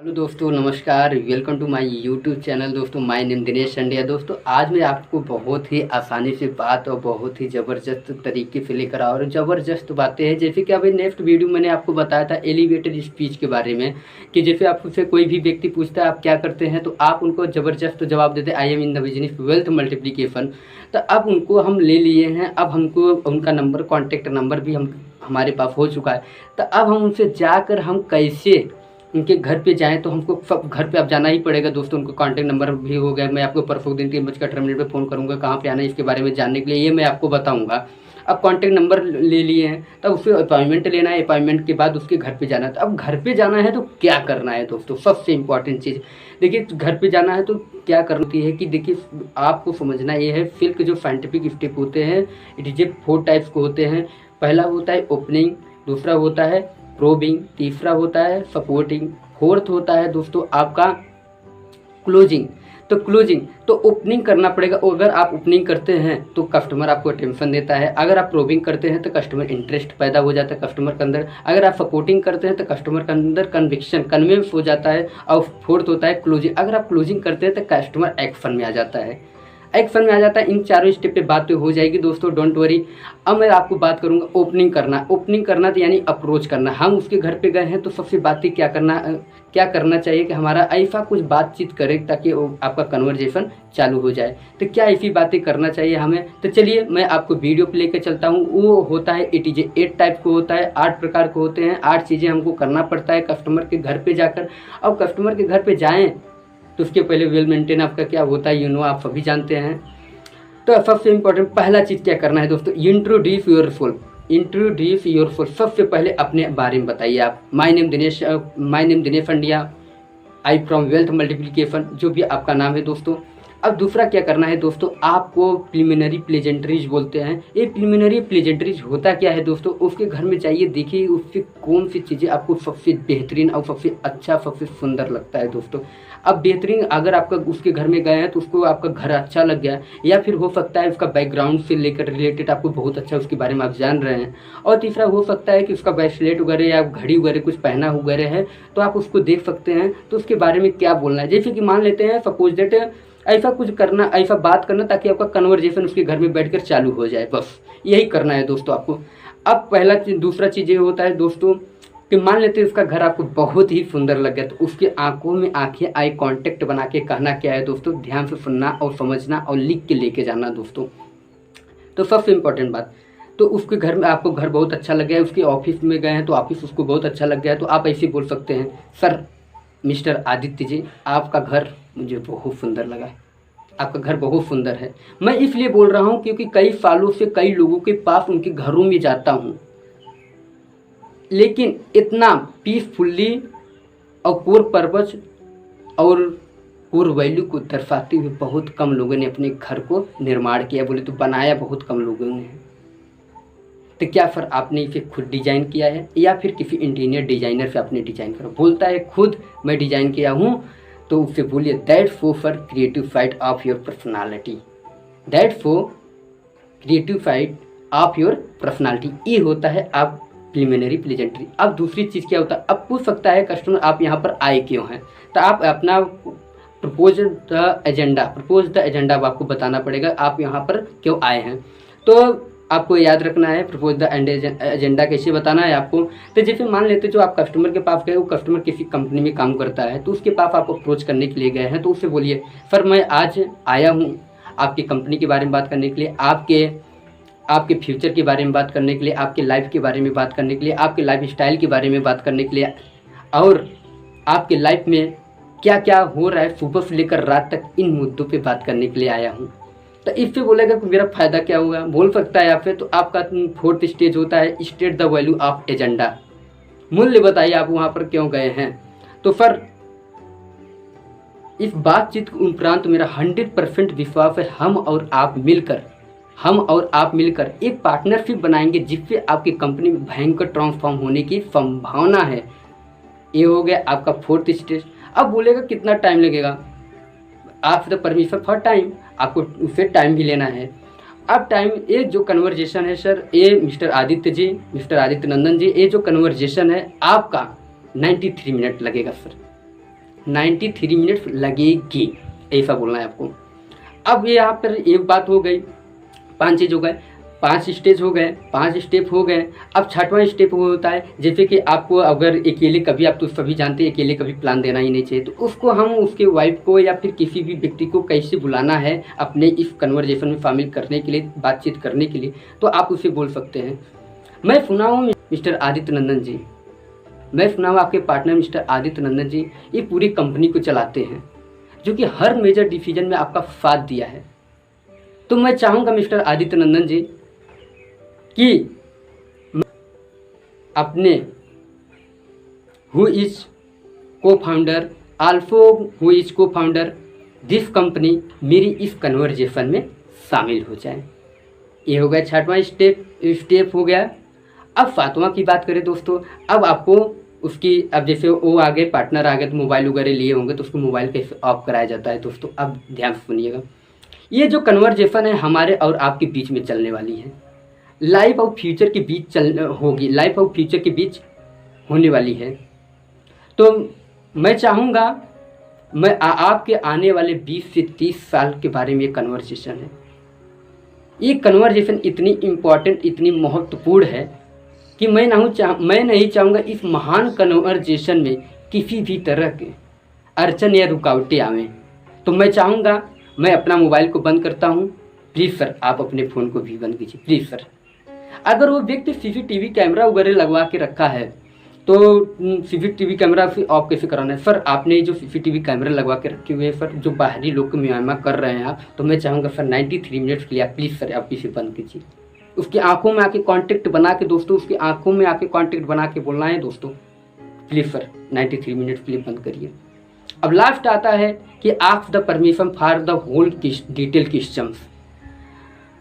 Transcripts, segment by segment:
Hello दोस्तों, नमस्कार। Welcome to my YouTube channel. दोस्तों, माय नेम दिनेश संडिया। दोस्तों, आज मैं आपको बहुत ही आसानी से बात और बहुत ही ज़बरदस्त तरीके से लेकर आ रहा हूँ। ज़बरदस्त बातें हैं, जैसे कि अभी नेक्स्ट वीडियो मैंने आपको बताया था एलिवेटेड स्पीच के बारे में, कि जैसे आपसे कोई भी व्यक्ति पूछता है आप क्या करते हैं, तो आप उनको ज़बरदस्त जवाब देते I am in the business wealth multiplication. तो अब उनको हम ले लिए हैं, अब हमको उनका नंबर, कॉन्टैक्ट नंबर भी हमारे पास हो चुका है। तो अब हम उनसे जाकर हम कैसे उनके घर पे जाएँ, तो हमको सब घर पे अब जाना ही पड़ेगा। दोस्तों, उनका कॉन्टैक्ट नंबर भी हो गया। मैं आपको परसों दिन 3:58 पे फ़ोन करूँगा, कहाँ पे आना है इसके बारे में जानने के लिए, ये मैं आपको बताऊँगा। अब कॉन्टैक्ट नंबर ले लिए हैं, तब उससे अपॉइंटमेंट लेना है, अपॉइंटमेंट के बाद उसके घर पे जाना है। तो अब घर पे जाना है तो क्या करना है दोस्तों, सबसे इम्पॉर्टेंट चीज़ देखिए। घर पे जाना है तो क्या करती है कि देखिए, आपको समझना ये है, सिल्क जो साइंटिफिक स्टेप होते हैं, इट इज़ ए 4 टाइप्स के होते हैं। पहला होता है ओपनिंग, दूसरा होता है प्रोबिंग, तीसरा होता है सपोर्टिंग, फोर्थ होता है दोस्तों आपका क्लोजिंग। तो क्लोजिंग तो ओपनिंग करना पड़ेगा। अगर आप ओपनिंग करते हैं तो कस्टमर आपको अटेंशन देता है। अगर आप प्रोबिंग करते हैं तो कस्टमर इंटरेस्ट पैदा हो जाता है कस्टमर के अंदर। अगर आप सपोर्टिंग करते हैं तो कस्टमर के अंदर कन्विक्शन, कन्विंस हो जाता है। और फोर्थ होता है क्लोजिंग। अगर आप क्लोजिंग करते हैं तो कस्टमर एक्शन में आ जाता है, एक्शन में आ जाता है। इन चारों स्टेप पे बात तो हो जाएगी दोस्तों, डोंट वरी। अब मैं आपको बात करूंगा ओपनिंग करना। ओपनिंग करना तो यानी अप्रोच करना। हम उसके घर पे गए हैं तो सबसे बातें क्या करना चाहिए कि हमारा ऐसा कुछ बातचीत करें ताकि आपका कन्वर्जेशन चालू हो जाए। तो क्या ऐसी बातें करना चाहिए हमें, तो चलिए मैं आपको वीडियो पे लेकर चलता हूँ। वो होता है इट इज 8 टाइप को होता है, 8 प्रकार के होते हैं। 8 चीज़ें हमको करना पड़ता है कस्टमर के घर पे जाकर। अब कस्टमर के घर पे जाएँ तो उसके पहले वेल मेंटेन आपका क्या होता है, आप सभी जानते हैं। तो सबसे इम्पोर्टेंट पहला चीज़ क्या करना है दोस्तों, इंट्रोड्यूस योरसेल्फ। इंट्रोड्यूस योरसेल्फ, सबसे पहले अपने बारे में बताइए आप। My name Dinesh Sandiya, I from wealth multiplication, जो भी आपका नाम है दोस्तों। अब दूसरा क्या करना है दोस्तों, आपको प्रिलिमिनरी प्लेजेंट्रीज बोलते हैं। ये प्रिलिमिनरी प्लेजेंट्रीज होता क्या है दोस्तों, उसके घर में जाइए, देखिए उससे कौन सी चीज़ें आपको सबसे बेहतरीन और सबसे अच्छा, सबसे सुंदर लगता है दोस्तों। अब बेहतरीन, अगर आपका उसके घर में गए हैं तो उसको आपका घर अच्छा लग गया, या फिर हो सकता है उसका बैकग्राउंड से लेकर रिलेटेड आपको बहुत अच्छा उसके बारे में आप जान रहे हैं। और तीसरा हो सकता है कि उसका ब्रेसलेट वगैरह या घड़ी वगैरह कुछ पहना वगैरह है, तो आप उसको देख सकते हैं। तो उसके बारे में क्या बोलना है, जैसे कि मान लेते हैं सपोज दैट ऐसा कुछ करना, ऐसा बात करना ताकि आपका कन्वर्जेशन उसके घर में बैठकर चालू हो जाए, बस यही करना है दोस्तों आपको। अब पहला चीज, दूसरा चीज़ ये होता है दोस्तों कि मान लेते हैं उसका घर आपको बहुत ही सुंदर लग गया, तो उसके आंखों में आंखें, आई कांटेक्ट बना के कहना क्या है दोस्तों, ध्यान से सुनना और समझना और लिख के लेके जाना दोस्तों। तो सबसे इम्पोर्टेंट बात, तो उसके घर में आपको घर बहुत अच्छा लग गया है, उसके ऑफिस में गए हैं तो ऑफिस उसको बहुत अच्छा लग गया है, तो आप ऐसे बोल सकते हैं, सर मिस्टर आदित्य जी, आपका घर मुझे बहुत सुंदर लगा है, आपका घर बहुत सुंदर है। मैं इसलिए बोल रहा हूँ क्योंकि कई सालों से कई लोगों के पास उनके घरों में जाता हूँ, लेकिन इतना पीसफुल्ली और कोर पर्पज और कोर वैल्यू को दर्शाते हुए बहुत कम लोगों ने अपने घर को निर्माण किया, बोले तो बनाया बहुत कम लोगों ने। तो क्या सर आपने इसे खुद डिजाइन किया है या फिर किसी इंटीरियर डिजाइनर से आपने डिजाइन करा? बोलता है खुद मैं डिजाइन किया हूँ, तो उससे बोलिए that for creative side of your personality, that for creative side of your personality. ये होता है आप प्रिलिमिनरी प्लेजेंट्री। अब दूसरी चीज़ क्या होता है, अब पूछ सकता है कस्टमर आप यहाँ पर आए क्यों हैं, तो आप अपना प्रपोज द एजेंडा आपको बताना पड़ेगा, आप यहाँ पर क्यों आए हैं। तो आपको याद रखना है प्रपोज द एजेंडा कैसे बताना है आपको। तो जैसे मान लेते जो आप कस्टमर के पास गए, वो कस्टमर किसी कंपनी में काम करता है, तो उसके पास आप अप्रोच करने के लिए गए हैं, तो उससे बोलिए सर मैं आज आया हूँ आपकी कंपनी के बारे में बात करने के लिए, आपके फ्यूचर के बारे में बात करने के लिए, आपके लाइफ के बारे में बात करने के लिए, आपके लाइफ स्टाइल के बारे में बात करने के लिए, और आपके लाइफ में क्या क्या हो रहा है सुबह से लेकर रात तक, इन मुद्दों पे बात करने के लिए आया हूँ। तो इससे बोलेगा कि मेरा फ़ायदा क्या होगा, बोल सकता है आपसे। तो आपका 4th स्टेज होता है state the value of agenda, मूल्य बताइए आप वहाँ पर क्यों गए हैं। तो सर इस बातचीत के उपरांत मेरा 100% विश्वास है हम और आप मिलकर एक पार्टनरशिप बनाएंगे जिससे आपकी कंपनी में भयंकर ट्रांसफॉर्म होने की संभावना है। ये हो गया आपका 4th स्टेज। अब बोलेगा कितना टाइम लगेगा, आप द परमिशन फॉर टाइम, आपको उससे टाइम भी लेना है। अब टाइम, ये जो कन्वर्जेशन है सर, ये मिस्टर आदित्य नंदन जी, ये जो कन्वर्जेशन है आपका 93 मिनट लगेगा सर। 93 मिनट लगेगी, ऐसा बोलना है आपको। अब ये यहाँ पर एक बात हो गई, 5 चीज़ हो गए, 5 स्टेज हो गए, 5 स्टेप हो गए। अब 6वां स्टेप वो होता है जैसे कि आपको अगर अकेले कभी, आप तो सभी जानते हैं अकेले कभी प्लान देना ही नहीं चाहिए, तो उसको हम उसके वाइफ को या फिर किसी भी व्यक्ति को कैसे बुलाना है अपने इस कन्वर्जेशन में शामिल करने के लिए, बातचीत करने के लिए, तो आप उसे बोल सकते हैं, मैं सुना हूँ मिस्टर आदित्य नंदन जी, मैं सुना हूँ आपके पार्टनर मिस्टर आदित्य नंदन जी ये पूरी कंपनी को चलाते हैं, जो कि हर मेजर डिसीजन में आपका साथ दिया है। तो मैं चाहूँगा मिस्टर आदित्य नंदन जी कि अपने हु इज को फाउंडर आल्सो हु इज को फाउंडर दिस कंपनी मेरी इस कन्वर्जेशन में शामिल हो जाए। ये हो गया 6वां स्टेप हो गया। अब 7वां की बात करें दोस्तों, अब आपको उसकी, अब जैसे वो आगे पार्टनर आ गए तो मोबाइल वगैरह लिए होंगे तो उसको मोबाइल कैसे ऑफ कराया जाता है दोस्तों। अब ध्यान से सुनिएगा, ये जो कन्वर्जेशन है हमारे और आपके बीच में चलने वाली है, लाइफ और फ्यूचर के बीच होगी, लाइफ और फ्यूचर के बीच होने वाली है। तो मैं चाहूँगा, मैं आपके आने वाले 20 से 30 साल के बारे में ये कन्वर्सेशन है। ये कन्वर्सेशन इतनी इम्पॉर्टेंट, इतनी महत्वपूर्ण है कि मैं नहीं चाहूँगा इस महान कन्वर्सेशन में किसी भी तरह के अड़चन या रुकावटें आवें। तो मैं चाहूँगा, मैं अपना मोबाइल को बंद करता हूँ। प्लीज़ सर आप अपने फ़ोन को भी बंद कीजिए प्लीज़ सर। अगर वो व्यक्ति CCTV कैमरा वगैरह लगवा के रखा है तो CCTV कैमरा फिर ऑफ कैसे कराना है? सर आपने जो CCTV कैमरा लगवा के रखे हुए हैं सर, जो बाहरी लोग को मुआयना कर रहे हैं आप, तो मैं चाहूँगा सर 93 मिनट्स के लिए आप प्लीज़ सर आप इसे बंद कीजिए। उसकी आंखों में आके कांटेक्ट बना के दोस्तों, उसकी आंखों में आके कांटेक्ट बना के बोलना है दोस्तों, प्लीज़ सर 93 मिनट्स के लिए बंद करिए। अब लास्ट आता है कि ask the permission for the whole detail questions.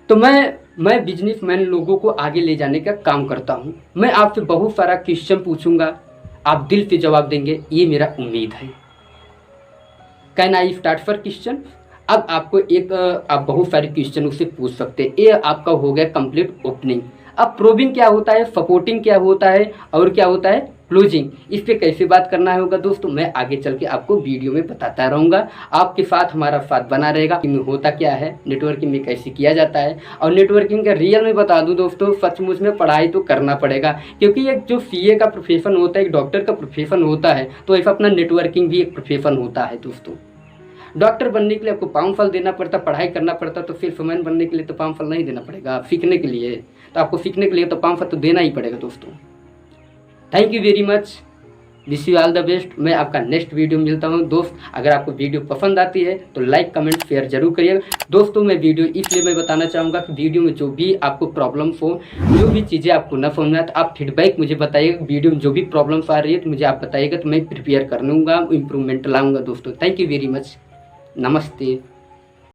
तो मैं बिजनेसमैन लोगों को आगे ले जाने का काम करता हूँ। मैं आपसे बहुत सारा क्वेश्चन पूछूंगा, आप दिल से जवाब देंगे, ये मेरा उम्मीद है। Can I start for question? अब आपको आप बहुत सारे क्वेश्चन उससे पूछ सकते हैं। ये आपका हो गया कंप्लीट ओपनिंग। अब प्रोबिंग क्या होता है, सपोर्टिंग क्या होता है और क्या होता है क्लोजिंग, इस पे कैसे बात करना होगा दोस्तों, मैं आगे चल के आपको वीडियो में बताता रहूँगा। आपके साथ हमारा साथ बना रहेगा कि होता क्या है, नेटवर्किंग में कैसे किया जाता है। और नेटवर्किंग का रियल में बता दूं दोस्तों, सचमुच में पढ़ाई तो करना पड़ेगा, क्योंकि एक जो CA का प्रोफेशन होता है, एक डॉक्टर का प्रोफेशन होता है, तो ऐसा अपना नेटवर्किंग भी एक प्रोफेशन होता है दोस्तों। डॉक्टर बनने के लिए आपको पामफल देना पड़ता, पढ़ाई करना पड़ता, तो फिर फैन बनने के लिए तो पामफल नहीं देना पड़ेगा। सीखने के लिए तो आपको सीखने के लिए तो पामफल तो देना ही पड़ेगा दोस्तों। Thank you very much, wish you all the best. मैं आपका नेक्स्ट वीडियो में मिलता हूँ दोस्त। अगर आपको वीडियो पसंद आती है तो लाइक कमेंट शेयर जरूर करिएगा दोस्तों। मैं वीडियो इसलिए मैं बताना चाहूँगा कि वीडियो में जो भी आपको प्रॉब्लम्स हो, जो भी चीज़ें आपको न समझ में आए, तो आप फीडबैक मुझे बताइएगा। वीडियो में जो भी प्रॉब्लम्स आ रही है तो मुझे आप बताइएगा, तो मैं प्रिपेयर कर लूँगा, इम्प्रूवमेंट लाऊँगा दोस्तों। थैंक यू वेरी मच, नमस्ते।